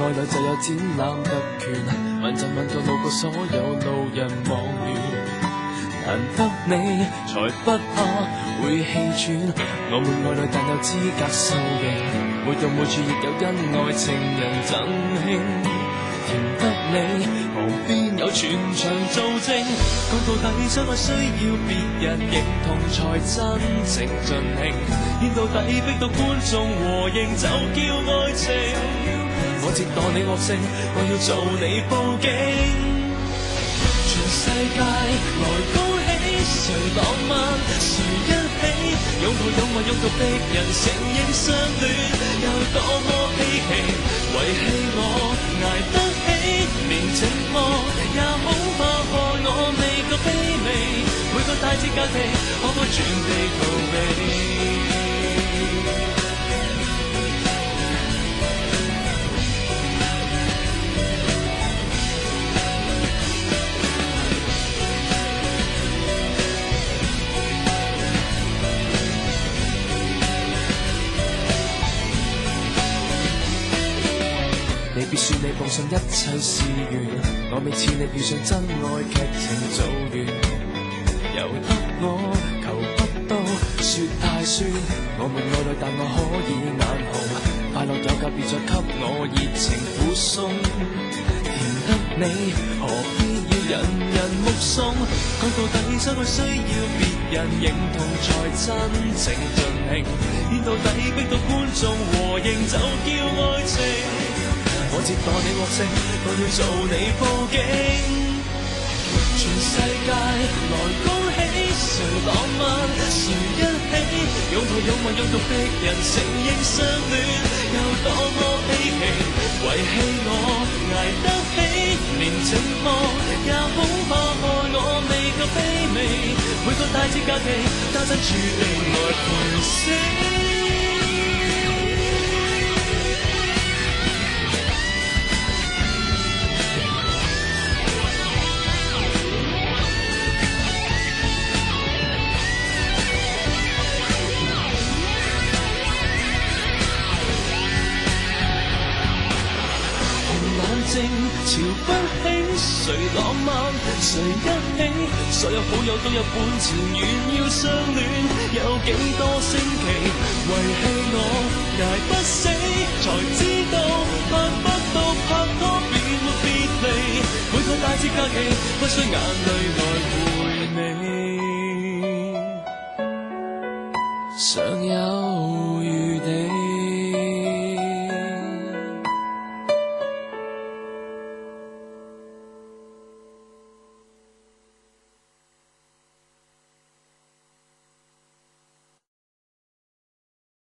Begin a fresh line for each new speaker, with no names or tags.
愛侶就有展覽特權，問就問到路過所有路人望遠，難得你才不怕會氣喘。我們愛侶但有資格受刑，每到每處亦有恩愛情人贈慶，甜得你旁邊有全場做證。講到底相愛需要別人認同才真正盡興，演到底逼到觀眾和應就叫愛情。我接待你惡性，我要做你報警。全世界來高興，誰浪漫誰一起，擁抱擁愛擁到逼人承認相戀，有多麼稀奇，遺棄我捱得起，連寂寞也恐怕害我未夠卑微，每個大節假期可否轉地逃避。你別說你奉信一切是緣，我未似你遇上真愛劇情做完，由得我求不到說太酸。我們愛侶但我可以眼紅，快樂有假別再給我熱情附送，甜得你何必要人人目送。講到底相愛需要別人認同才真正盡興，演到底逼到觀眾和應就叫愛情。我接待你惡性，我要做你報警。全世界來高興，誰浪漫誰一起，擁抱擁愛擁到逼人承認相戀，有多麼稀奇，遺棄我捱得起，連寂寞也恐怕害我未夠卑微，每個大節假期單身注定來陪死。瞧不起誰浪漫誰一起，所有好友都有本錢願要相戀，有幾多星期遺棄我捱不死，才知道拍不到拍拖便沒別離，每個大節假期不需眼淚來回味，常有